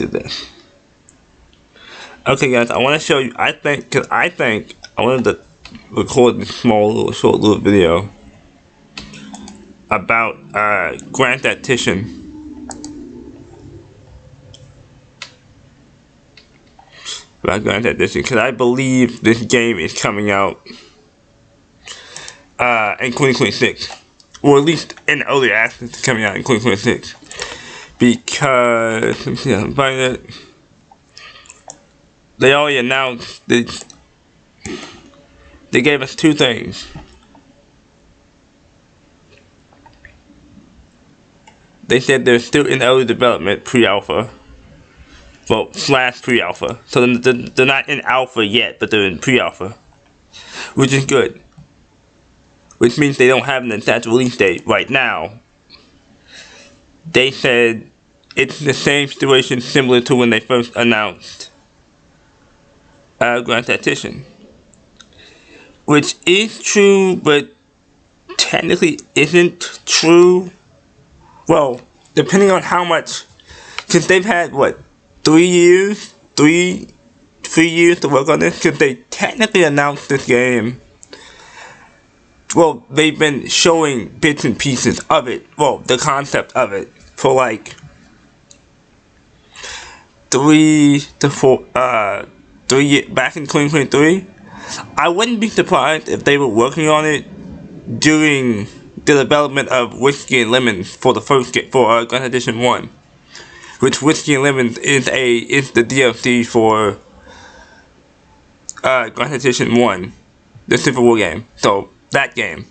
do this. Okay, guys, I want to show you. I think I wanted to record this small, short little video about Grand Tactician. About Grand Tactician, because I believe this game is coming out in 2026, or at least in early access, coming out in 2026. Because let me see, I'm finding it. They already announced that they gave us two things. They said they're still in early development, pre-alpha. Well, / pre-alpha. So they're not in alpha yet, but they're in pre-alpha, which is good. Which means they don't have an exact release date right now. They said it's the same situation similar to when they first announced Grand Tactician. Which is true, but technically isn't true. Well, depending on how much, since they've had, what, 3 years? 3 years to work on this? Because they technically announced this game. Well, they've been showing bits and pieces of it. Well, the concept of it for like 3 to 4, 3 years back in 2023. I wouldn't be surprised if they were working on it during the development of Whiskey and Lemons for the first for Grand Tactician 1. Which Whiskey and Lemons is the DLC for Grand Tactician 1, the Civil War game. So that game.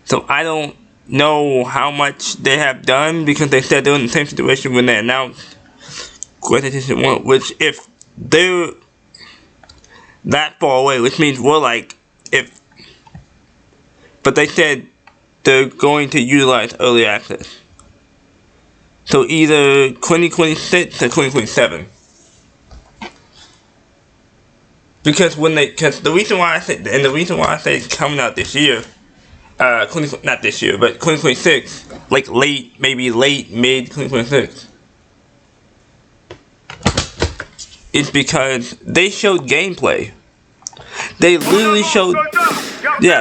So I don't know how much they have done, because they said they're in the same situation when they announced Grand Tactician 1. Which, if they're that far away, which means we're like, but they said they're going to utilize early access. So either 2026 or 2027. Because the reason why I say it's coming out this year, not this year, but 2026, like maybe late, mid 2026, is because they showed gameplay. They literally showed, this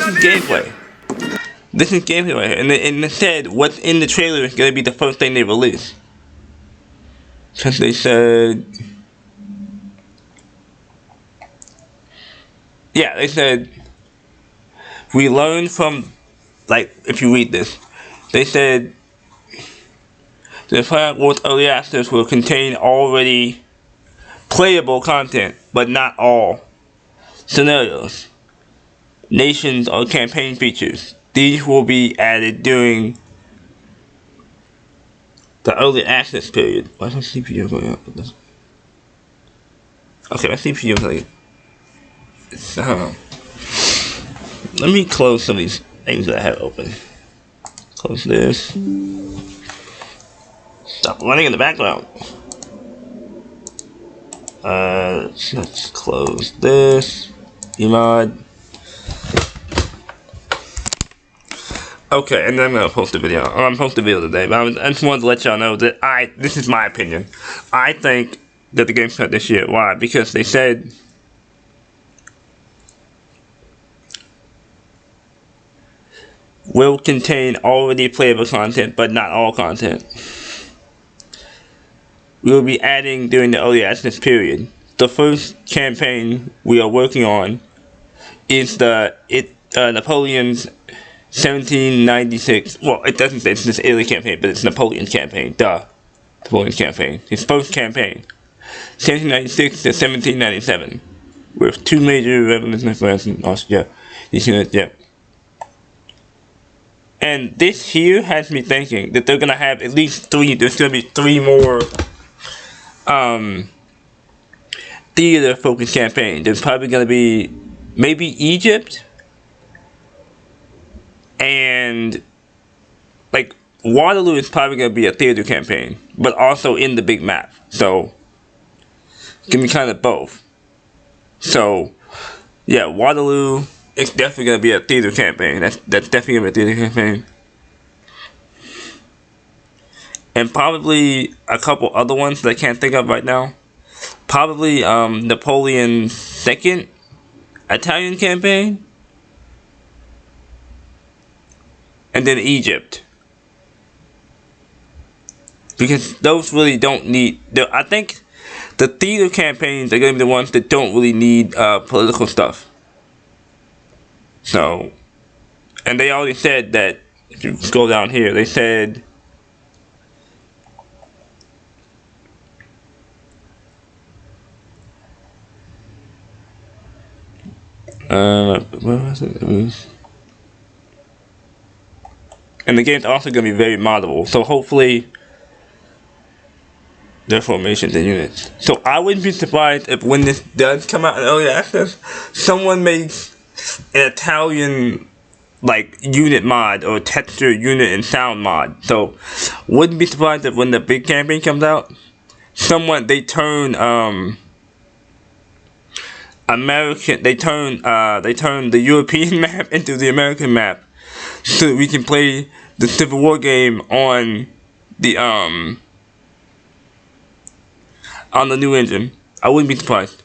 is gameplay. This is gameplay right here, and they said what's in the trailer is gonna be the first thing they release. Because they said, they said, we learned from, like, if you read this, they said the Planet Wars Early Access will contain already playable content, but not all scenarios, nations, or campaign features. These will be added during the early access period. Why is my CPU going up with this? Okay, my CPU is like, let me close some of these things that I have open. Close this. Stop running in the background. Let's close this. Emod. Okay, and then I'm gonna post a video. I'm post a video today, but I just wanted to let y'all know that this is my opinion. I think that the game's out this year. Why? Because they said will contain already playable content, but not all content. We will be adding during the early access period. The first campaign we are working on is Napoleon's 1796. Well, it doesn't say it's this Italy campaign, but it's Napoleon's campaign. Napoleon's campaign. His first campaign, 1796 to 1797, with 2 major revolutions in France and Austria. And this here has me thinking that they're gonna have at least 3. There's gonna be 3 more theater-focused campaigns. There's probably gonna be maybe Egypt. And, like, Waterloo is probably going to be a theater campaign, but also in the big map. So, it's going to be kind of both. So, yeah, Waterloo is definitely going to be a theater campaign. That's definitely going to be a theater campaign. and probably a couple other ones that I can't think of right now. Probably Napoleon's second Italian campaign, and then Egypt. Because those really don't need... I think the theater campaigns are going to be the ones that don't really need political stuff. So, and they already said that, if you go down here, they said... where was it? And the game's also going to be very moddable. So hopefully... their formations and units. So I wouldn't be surprised if when this does come out in early access, someone makes an Italian like unit mod or texture unit and sound mod. So wouldn't be surprised if when the big campaign comes out, they turn the European map into the American map, so that we can play the Civil War game on the new engine. I wouldn't be surprised,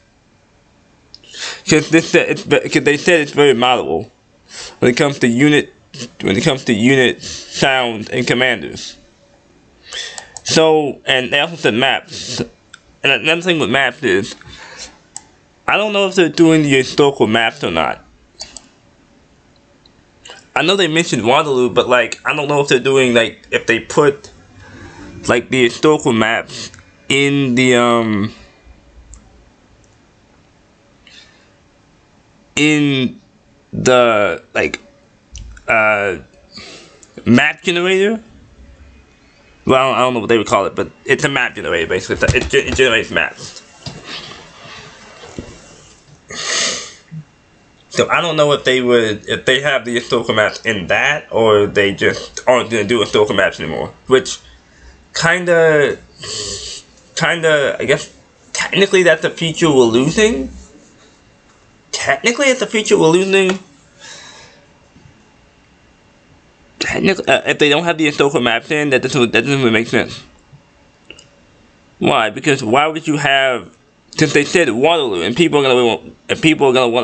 because they said it's very moddable when it comes to unit sounds and commanders. So, and they also said maps. And another thing with maps is, I don't know if they're doing the historical maps or not. I know they mentioned Waterloo, but like I don't know if they're doing like if they put like the historical maps in the like map generator. Well, I don't know what they would call it, but it's a map generator basically. It generates maps. So I don't know if they have the historical maps in that, or they just aren't gonna do historical maps anymore. Which kinda, I guess, technically that's a feature we're losing. If they don't have the historical maps in, that doesn't really make sense. Why? Because why would you have, since they said Waterloo, and people are gonna want to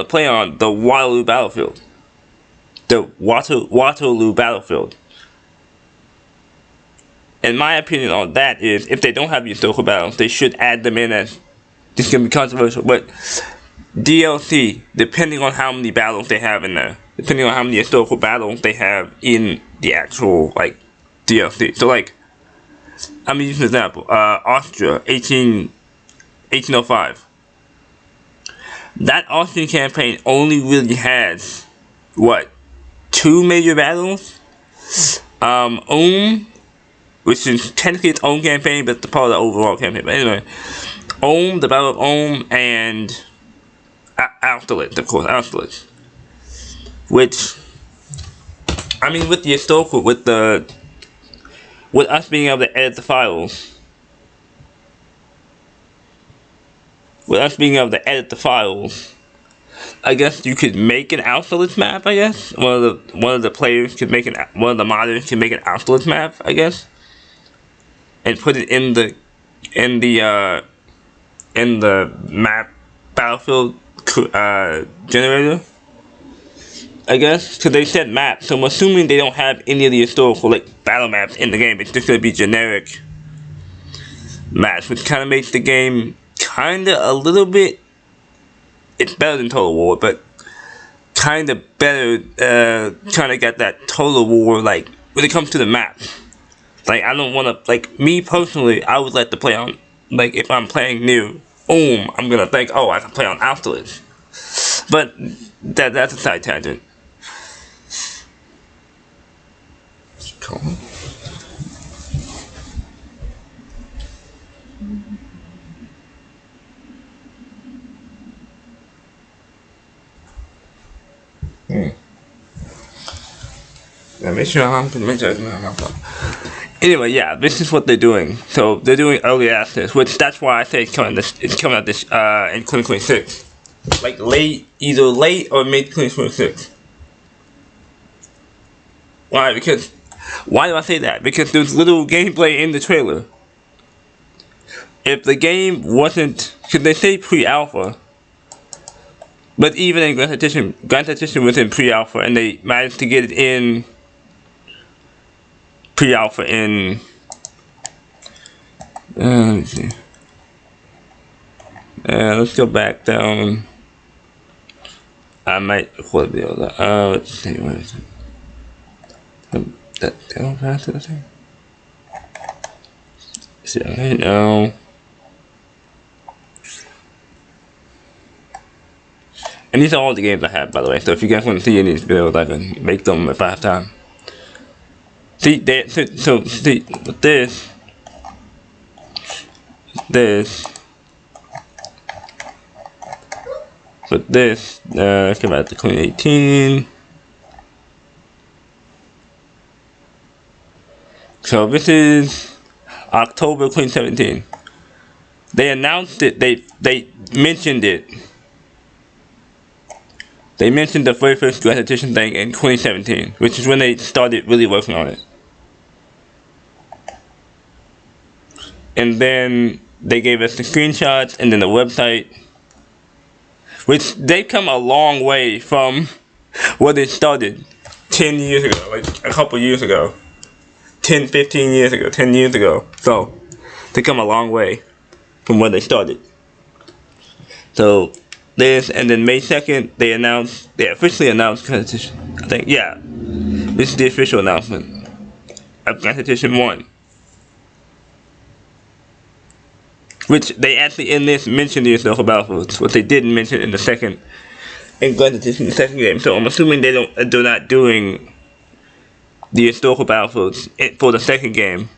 play on the Waterloo battlefield, Waterloo battlefield. And my opinion on that is, if they don't have the historical battles, they should add them in as, this is going to be controversial, but DLC, depending on how many battles they have in there. Depending on how many historical battles they have in the actual, like, DLC. So, like, I'm going to use an example. Austria, 1805. That Austrian campaign only really has, what, 2 major battles? Which is technically its own campaign, but it's part of the overall campaign. But anyway, the Battle of Ulm, and Austerlitz, of course, Austerlitz. Which, I mean, with the historical, with us being able to edit the files, I guess you could make an Austerlitz map. I guess one of the players could make one of the modders can make an Austerlitz map. I guess. And put it in the map battlefield generator, I guess, because they said map. So I'm assuming they don't have any of the historical like battle maps in the game. It's just gonna be generic maps, which kind of makes the game kind of a little bit. It's better than Total War, but kind of better. Trying to get that Total War like when it comes to the map. Like, I don't want to, like, me personally, I would like to play on, like, if I'm playing new I'm going to think, oh, I can play on Austerlitz. But that's a side tangent. Cool. Make sure I'm Anyway, yeah, this is what they're doing. So they're doing early access, which that's why I say it's coming out in 2026, like either late or mid 2026. Why? Because Why do I say that? Because there's little gameplay in the trailer. If the game wasn't, because they say pre-alpha, but even in Grand Tactician was in pre-alpha, and they managed to get it in pre-alpha in. Let me see. Let's go back down. I might record a video. Let's see. Where is it? That down past it, I think. See, I know. And these are all the games I have, by the way. So if you guys want to see any of these videos, I can make them if I have time. See, see, let's go back to 2018. So this is October 2017. They announced it. They mentioned it. They mentioned the very first Grand Tactician thing in 2017, which is when they started really working on it. And then they gave us the screenshots and then the website, which they've come a long way from where they started 10 years ago, like a couple years ago. 10, 15 years ago, 10 years ago. So, they come a long way from where they started. So, this, and then May 2nd, they officially announced Grand Tactician. I think, yeah. This is the official announcement of Grand Tactician 1. Which they actually in this mentioned the historical battlefields, what they didn't mention in the second, in Grand Tactician, the second game. So I'm assuming they're not doing the historical battlefields for the second game.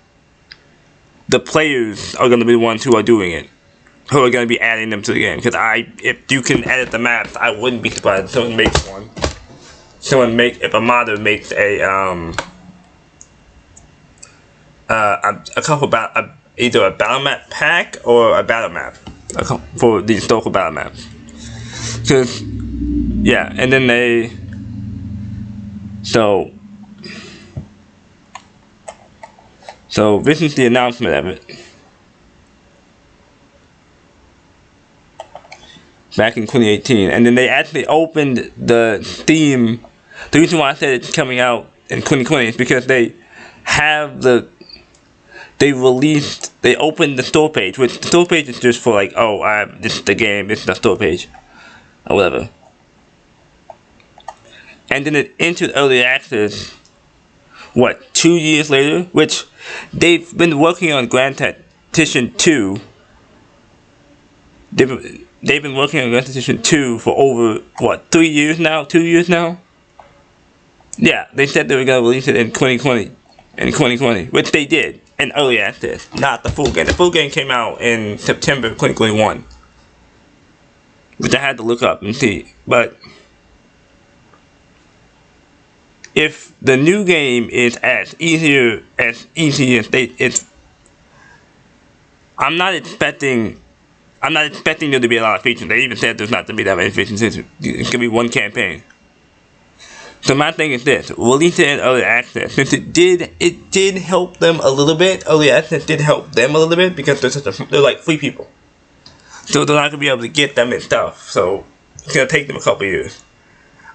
The players are going to be the ones who are doing it, who are going to be adding them to the game. Because if you can edit the maps, I wouldn't be surprised if someone makes one. If a modder makes either a battle map pack or a battle map for the historical battle maps. Because, yeah, and then so this is the announcement of it. Back in 2018. And then they actually opened the Steam. The reason why I said it's coming out in 2020 is because they opened the store page, which the store page is just for like, this is the game, this is the store page, or whatever. And then it entered early access, 2 years later? Which, they've been working on Grand Tactician 2. They've been working on Grand Tactician 2 for over, 3 years now? 2 years now? Yeah, they said they were going to release it in 2020, which they did. In early access, not the full game. The full game came out in September 2021, which I had to look up and see. But if the new game is as easy as I'm not expecting there to be a lot of features. They even said there's not to be that many features. It's gonna be one campaign. So my thing is this: release it in early access. Since it did help them a little bit. Early access did help them a little bit because they're like free people, so they're not gonna be able to get them and stuff. So it's gonna take them a couple years.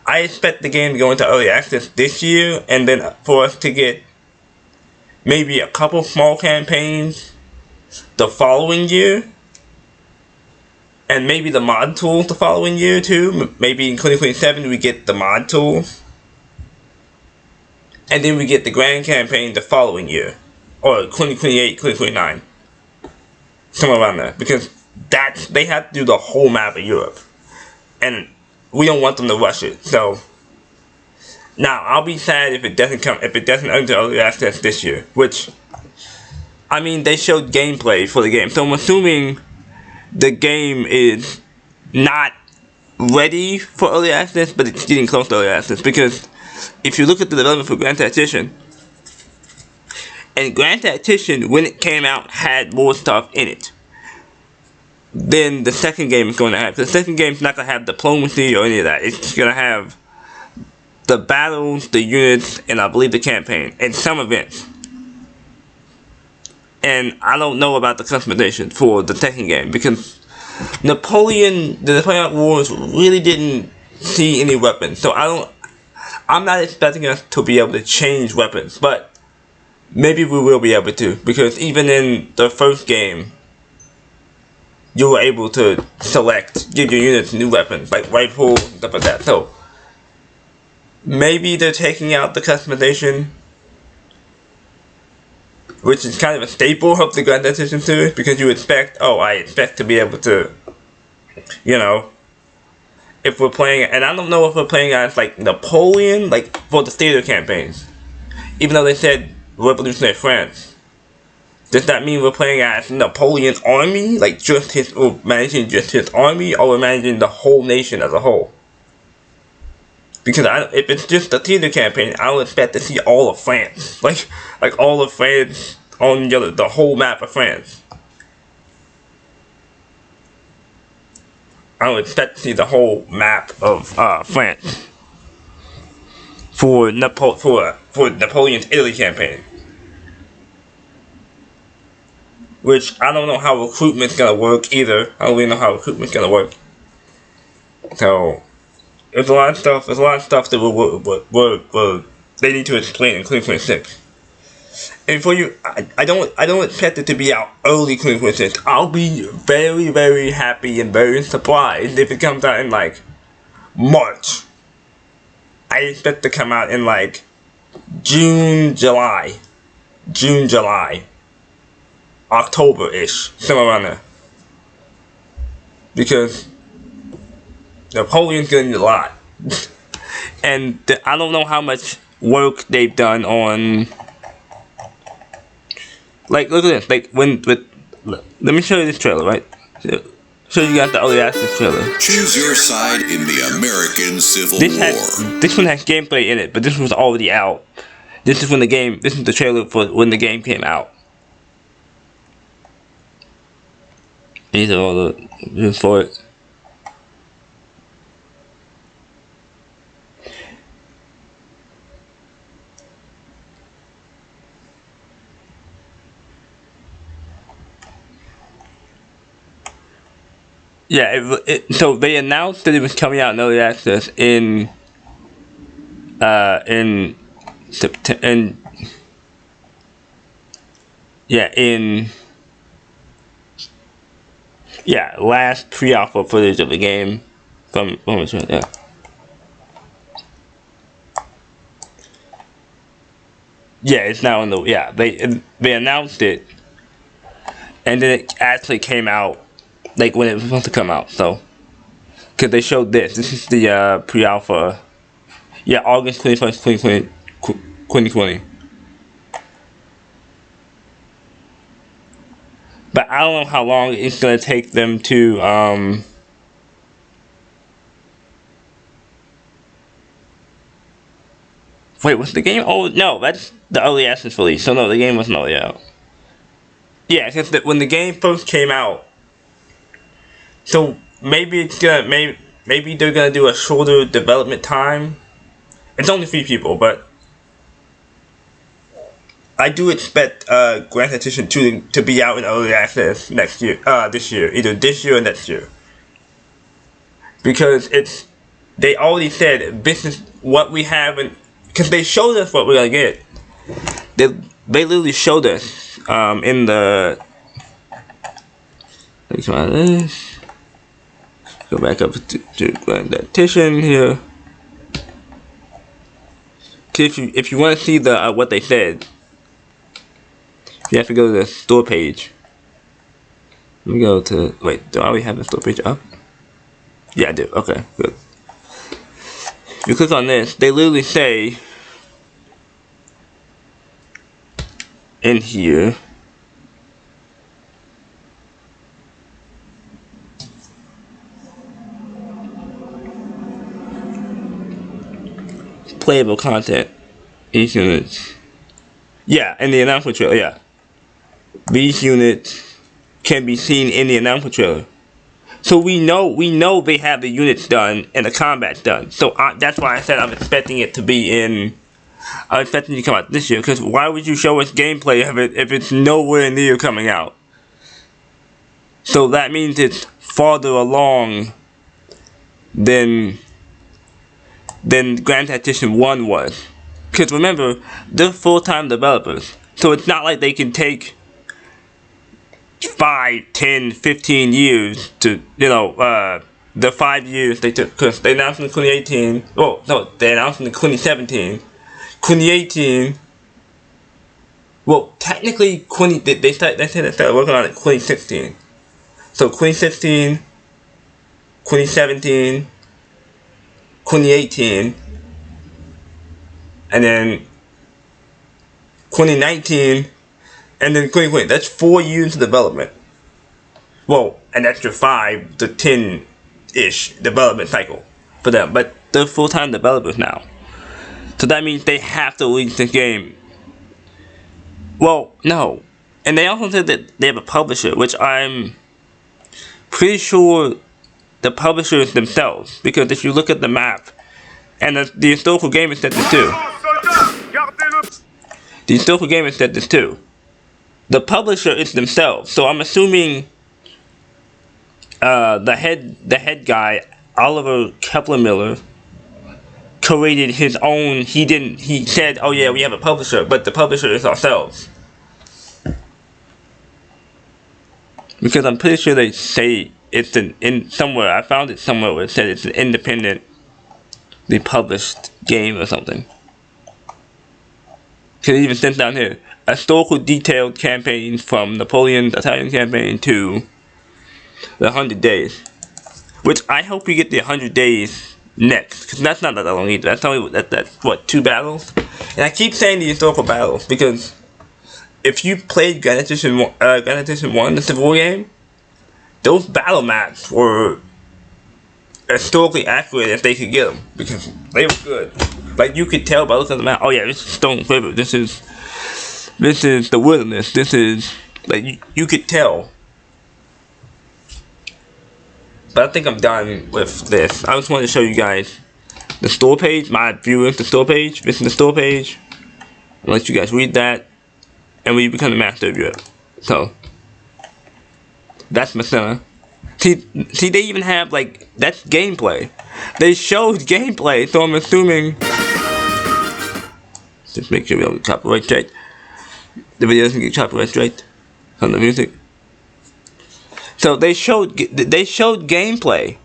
I expect the game to go into early access this year, and then for us to get maybe a couple small campaigns the following year, and maybe the mod tools the following year too. Maybe in 2027 we get the mod tools. And then we get the grand campaign the following year. Or 2028, 2029. Somewhere around there. Because they have to do the whole map of Europe. And we don't want them to rush it. So, now, I'll be sad if it doesn't enter early access this year. Which, I mean, they showed gameplay for the game. So I'm assuming the game is not ready for early access, but it's getting close to early access. Because if you look at the development for Grand Tactician, and Grand Tactician, when it came out, had more stuff in it than the second game is going to have. The second game is not going to have diplomacy or any of that. It's going to have the battles, the units, and I believe the campaign, and some events. And I don't know about the customization for the Tekken game because the Napoleonic Wars really didn't see any weapons. So I'm not expecting us to be able to change weapons, but maybe we will be able to, because even in the first game, you were able to give your units new weapons, like rifles and stuff like that. So maybe they're taking out the customization, which is kind of a staple of the Grand Tactician series, because you expect, I expect to be able to, if we're playing, and I don't know if we're playing as like Napoleon, like for the theater campaigns, even though they said Revolutionary France. Does that mean we're playing as Napoleon's army, like or managing just his army, or we're managing the whole nation as a whole? Because if it's just the theater campaign, I would expect to see all of France, like all of France on the whole map of France. I would expect to see the whole map of France for Napoleon's Italy campaign. Which I don't know how recruitment's gonna work either. I don't really know how recruitment's gonna work. So there's a lot of stuff. There's a lot of stuff that they need to explain in 2026. And for you, I don't expect it to be out early 2026. I'll be very, very happy and very surprised if it comes out in like March. I expect to come out in like June, July, October-ish, somewhere around there. Because Napoleon's gonna need a lot. And I don't know how much work they've done on, like, look at this, like, let me show you this trailer, right? So you got the early access trailer. Choose your side in the American Civil War. This one has gameplay in it, but this was already out. This is the trailer for when the game came out. These are all the views for it. Yeah, so they announced that it was coming out in early access in September. Last pre-alpha footage of the game from yeah. Yeah, it's now in the they announced it, and then it actually came out like when it was supposed to come out. So, because they showed this is the pre-alpha. Yeah, August 21st, 2020. But I don't know how long it's gonna take them to Wait, was the game? Oh no, that's the early access release. So no, the game wasn't already out. Yeah, because when the game first came out, so maybe maybe they're gonna do a shorter development time. It's only 3 people, but I do expect Grand Tactician 2 to be out in early access this year, either this year or next year. Because they already said this is what we have, and because they showed us what we're gonna get. They literally showed us in the. Let's try this. Go back up to Grand Tactician here. If you want to see the what they said, you have to go to the store page. Let me go to wait. Do I already have the store page up? Yeah, I do. Okay, good. You click on this. They literally say in here. Playable content. Each unit. Yeah, in the announcement trailer, yeah. These units can be seen in the announcement trailer. So we know they have the units done and the combat's done. So that's why I said I'm expecting it to be in. I'm expecting it to come out this year. Because why would you show us gameplay of it if it's nowhere near coming out? So that means it's farther along than Grand Tactician 1 was. Because remember, they're full-time developers. So it's not like they can take 5, 10, 15 years to, the 5 years they took. Because they announced in 2018. Oh, no, they announced in 2017. 2018. Well, technically, they said they started working on it in 2016. So 2016, 2017, 2018, and then 2019, and then 2020. That's 4 years of development. Well, an extra 5 to 10-ish development cycle for them. But they're full-time developers now. So that means they have to release this game. Well, no. And they also said that they have a publisher, which I'm pretty sure the publishers themselves. Because if you look at the map, and the historical gamer said this too. The historical gamer said this too. The publisher is themselves. So I'm assuming the head guy, Oliver Kepler-Miller, created his own. He said, oh yeah, we have a publisher, but the publisher is ourselves. Because I'm pretty sure they say it's in somewhere. I found it somewhere where it said it's an independently published game or something. Because it even says down here, a historical detailed campaign from Napoleon's Italian campaign to the 100 Days. Which I hope we get the 100 Days next, because that's not that long either. That's only that's what, 2 battles. And I keep saying the historical battles because if you played Grand Tactician 1, the Civil War game, those battle maps were historically accurate if they could get them, because they were good. Like you could tell by looking at the map. Oh yeah, this is Stone River. This is the wilderness. This is like you could tell. But I think I'm done with this. I just wanted to show you guys the store page, my viewers, the store page. This is the store page. I'll let you guys read that, and we become the master of Europe. So that's my center. See, they even have that's gameplay. They showed gameplay, so I'm assuming. Just make sure we don't get copyright straight. The video doesn't get copyright straight on the music. So they showed gameplay.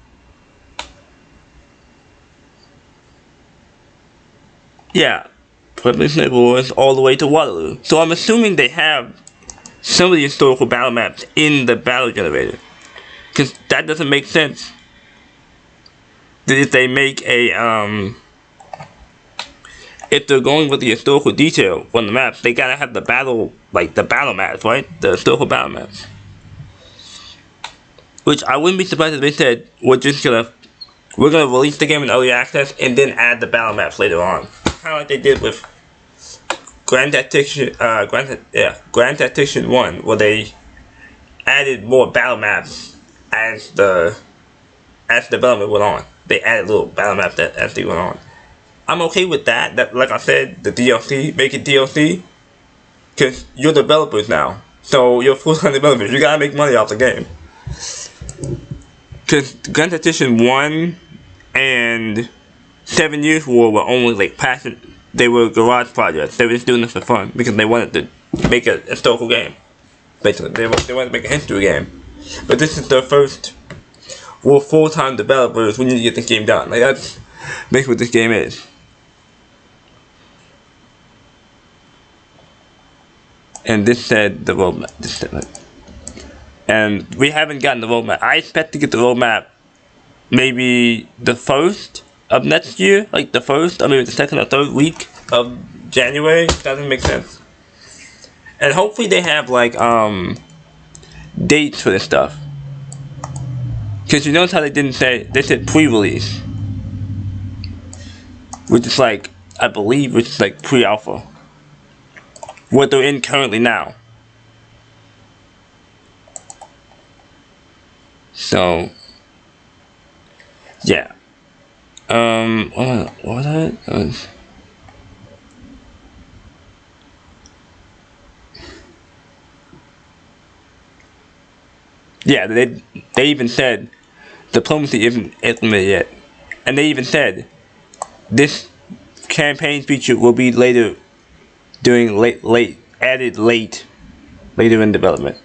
Yeah, Tactician Napoleonic Wars all the way to Waterloo. So I'm assuming they have some of the historical battle maps in the battle generator, because that doesn't make sense. That if they make a if they're going with the historical detail on the maps, they gotta have the battle maps, right? The historical battle maps. Which I wouldn't be surprised if they said we're gonna release the game in early access and then add the battle maps later on, kind of like they did with Grand Tactician 1, where they added more battle maps as the development went on. They added little battle maps as they went on. I'm okay with that. That, like I said, the DLC, make it DLC, because you're developers now, so you're full-time developers. You gotta make money off the game. Because Grand Tactician 1 and 7 Years War were only passion. They were garage projects. They were just doing this for fun because they wanted to make a historical game. Basically, they wanted to make a history game. But this is their first. We're full-time developers. We need to get this game done. That's basically what this game is. And this said the roadmap. And we haven't gotten the roadmap. I expect to get the roadmap maybe the 1st of next year, like the 1st or maybe the 2nd or 3rd week of January. Doesn't make sense. And hopefully they have dates for this stuff. Because you notice how they said pre-release, which is I believe, which is pre-alpha. What they're in currently now. So Yeah. What was that? Yeah, they even said diplomacy isn't implemented yet, and they even said this campaign feature will be later during later in development.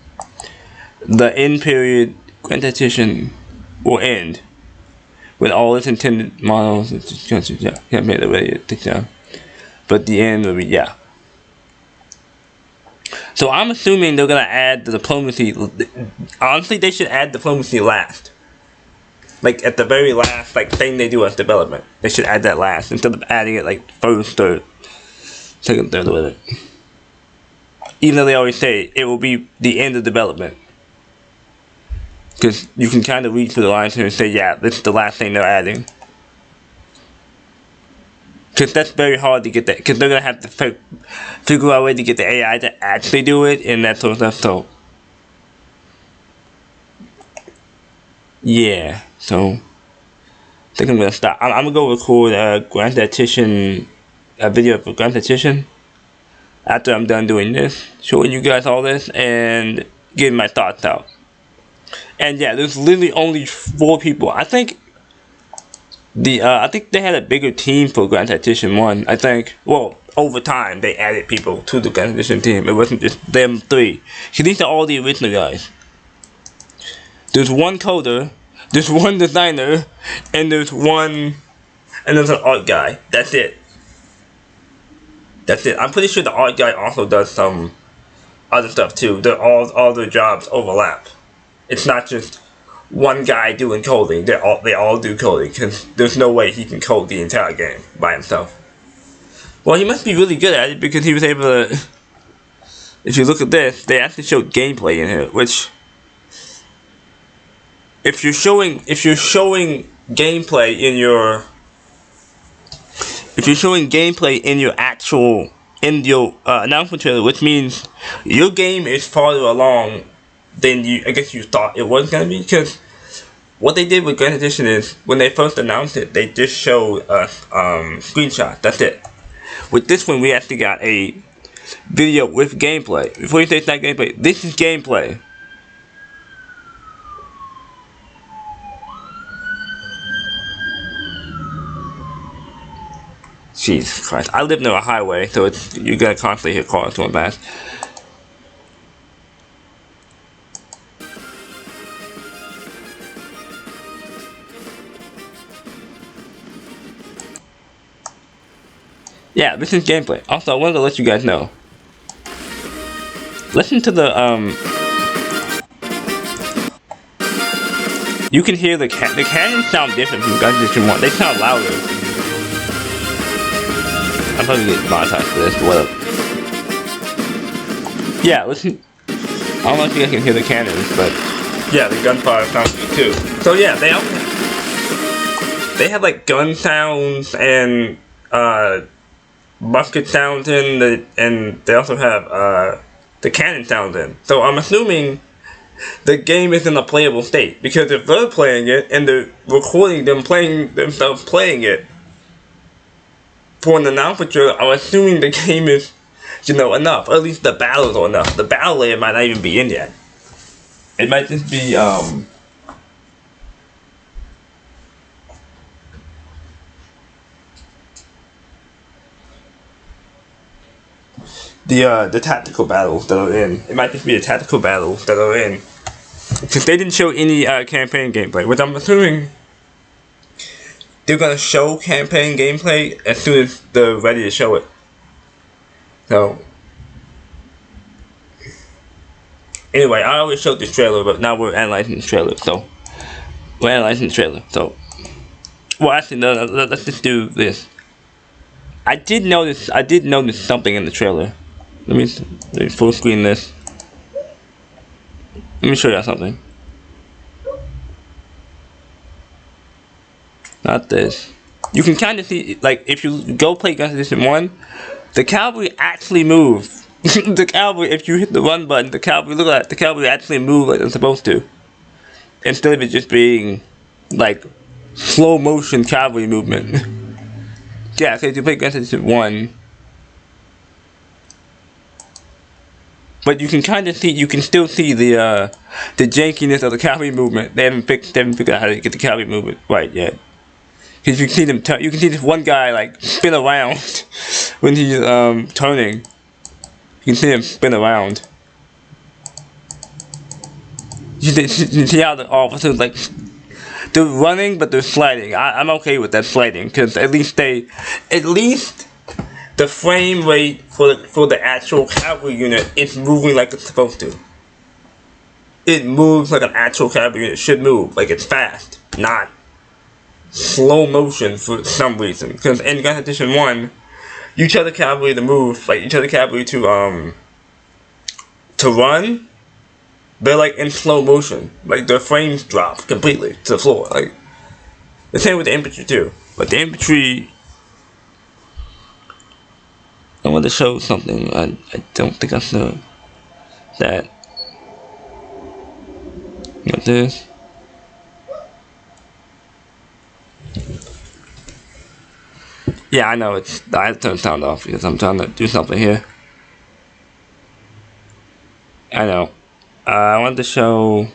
The end period grantation will end when all its intended models have made already take down. But the end will be So I'm assuming they're gonna add the diplomacy. Honestly, they should add diplomacy last. Like at the very last thing they do as development. They should add that last instead of adding it like first or second, third with it. Even though they always say it will be the end of development. Because you can kind of read through the lines here and say, yeah, this is the last thing they're adding. Because that's very hard to get that. Because they're going to have to figure out a way to get the AI to actually do it and that sort of stuff. So, yeah. So, I think I'm going to stop. I'm going to go record a video for Grand Tactician. After I'm done doing this. Showing you guys all this and getting my thoughts out. And yeah, there's literally only 4 people. I think they had a bigger team for Grand Tactician 1. I think, well, over time they added people to the Grand Tactician team. It wasn't just them 3. So these are all the original guys. There's 1 coder, there's 1 designer, and there's an art guy. That's it. I'm pretty sure the art guy also does some other stuff too. All their jobs overlap. It's not just one guy doing coding. They all do coding because there's no way he can code the entire game by himself. Well, he must be really good at it because he was able to. If you look at this, they actually showed gameplay in here, which if you're showing gameplay in your announcement trailer, which means your game is farther along than I guess you thought it was gonna be. Because what they did with Grand Edition is when they first announced it, they just showed a screenshot. That's it. With this one, we actually got a video with gameplay. Before you say it's not gameplay, this is gameplay. Jesus Christ. I live near a highway, so you're gonna constantly hear cars going past. Yeah, this is gameplay. Also, I wanted to let you guys know. Listen to the you can hear the cannons sound different from Gun Edition 1. They sound louder. I'm probably getting monetized for this, but whatever. Yeah, listen. I don't know if you guys can hear the cannons, but yeah, the gunfire sounds good too. So yeah, they have like gun sounds and musket sounds in and they also have the cannon sounds in. So I'm assuming the game is in a playable state because if they're playing it and they're recording themselves playing it for an announcement, I'm assuming the game is, enough. Or at least the battles are enough. The battle layer might not even be in yet. It might just be the tactical battles that are in. It might just be the tactical battles that are in. Since they didn't show any campaign gameplay, which I'm assuming they're gonna show campaign gameplay as soon as they're ready to show it. So anyway, I always showed this trailer, but now we're analyzing the trailer. So well, actually, no, let's just do this. I did notice something in the trailer. Let me full screen this. Let me show you something. Not this. You can kind of see, like, if you go play Gun Edition 1, the cavalry actually move. The cavalry, if you hit the run button, the cavalry actually move like they're supposed to. Instead of it just being, like, slow motion cavalry movement. Yeah, because you play Grand Tactician 1. But you can kind of see, you can still see the jankiness of the cavalry movement. They haven't figured out how to get the cavalry movement right yet. Because you can see them, you can see this one guy like spin around when he's turning. You can see him spin around. You can see how the officers like they're running, but they're sliding. I'm okay with that sliding because at least the frame rate for the actual cavalry unit is moving like it's supposed to. It moves like an actual cavalry unit should move, like it's fast, not slow motion for some reason. Because in Grand Tactician 1, you tell the cavalry to move, like you tell the cavalry to run, they're like in slow motion. Like their frames drop completely to the floor. Like the same with the infantry too. But the infantry, I want to show something. I don't think I saw that. What this? Yeah, I know I have to turn the sound off because I'm trying to do something here. I know. I wanted to show.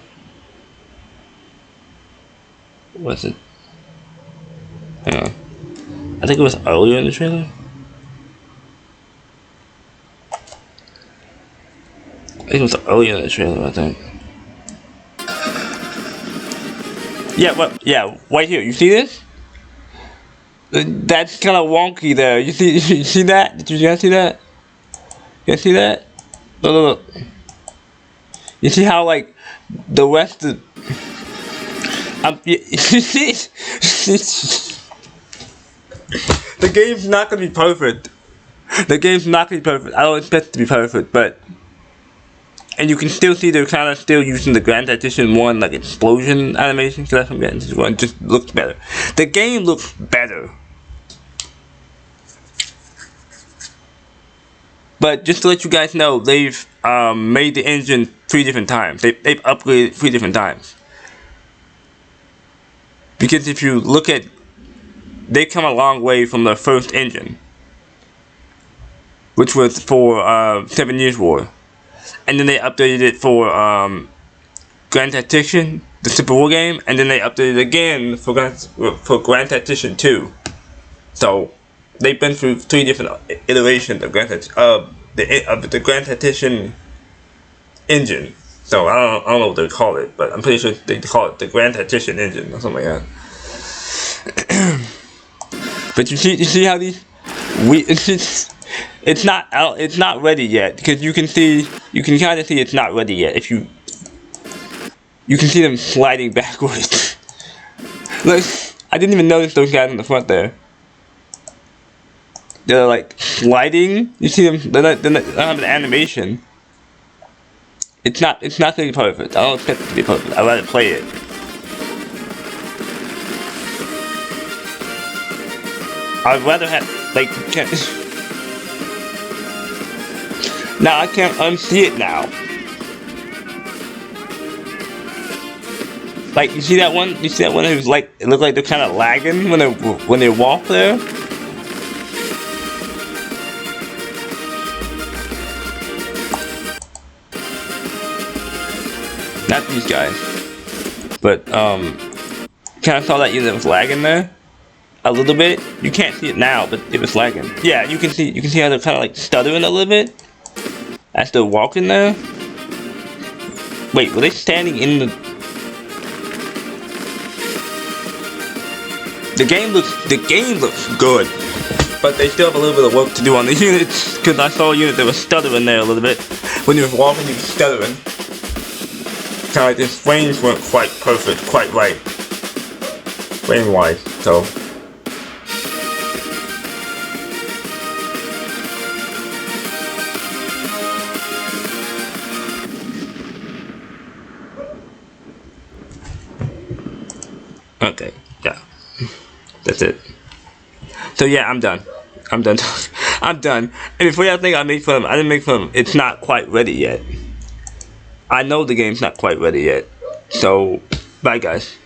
What's it? Hang on. I think it was earlier in the trailer. I think it was earlier in the trailer, I think. Yeah, but yeah, right here. You see this? That's kind of wonky there. You see that? Did you guys see that? You guys see that? Look. You see how like the rest of the game's not gonna be perfect. The game's not gonna be perfect. I don't expect it to be perfect, but and you can still see they're kind of still using the Grand Tactician 1 like explosion animation. So that's what Grand Tactician 1 just looks better. The game looks better. But just to let you guys know, they've made the engine 3 different times. They've upgraded 3 different times. Because if you look at, they've come a long way from the first engine, which was for 7 Years' War. And then they updated it for Grand Tactician, the Civil War game, and then they updated it again for Grand Tactician 2. So they've been through 3 different iterations of the Grand Tactician engine. So I don't know what they call it, but I'm pretty sure they call it the Grand Tactician engine or something like that. But you see how these it's not ready yet, because you can kind of see it's not ready yet. If you can see them sliding backwards. Look, I didn't even notice those guys in the front there. They're like sliding. You see them? They don't have an animation. It's not gonna be perfect. I don't expect it to be perfect. I'd rather play it. I'd rather have like. Now I can't unsee it now. Like you see that one? You see that one who's like it looked like they're kind of lagging when they walk there. Not these guys, but kind of saw that unit was lagging there a little bit. You can't see it now, but it was lagging. Yeah, you can see how they're kind of like stuttering a little bit as they're walking there. Wait, were they standing in the? The game looks good, but they still have a little bit of work to do on the units. Because I saw a unit that was stuttering there a little bit when he was walking. He was stuttering. Kind of like his frames weren't quite perfect, quite right, frame wise. So okay, yeah, that's it. So yeah, I'm done. I'm done. I'm done. And before y'all think I made fun of him, I didn't make fun of him. It's not quite ready yet. I know the game's not quite ready yet. So, bye guys.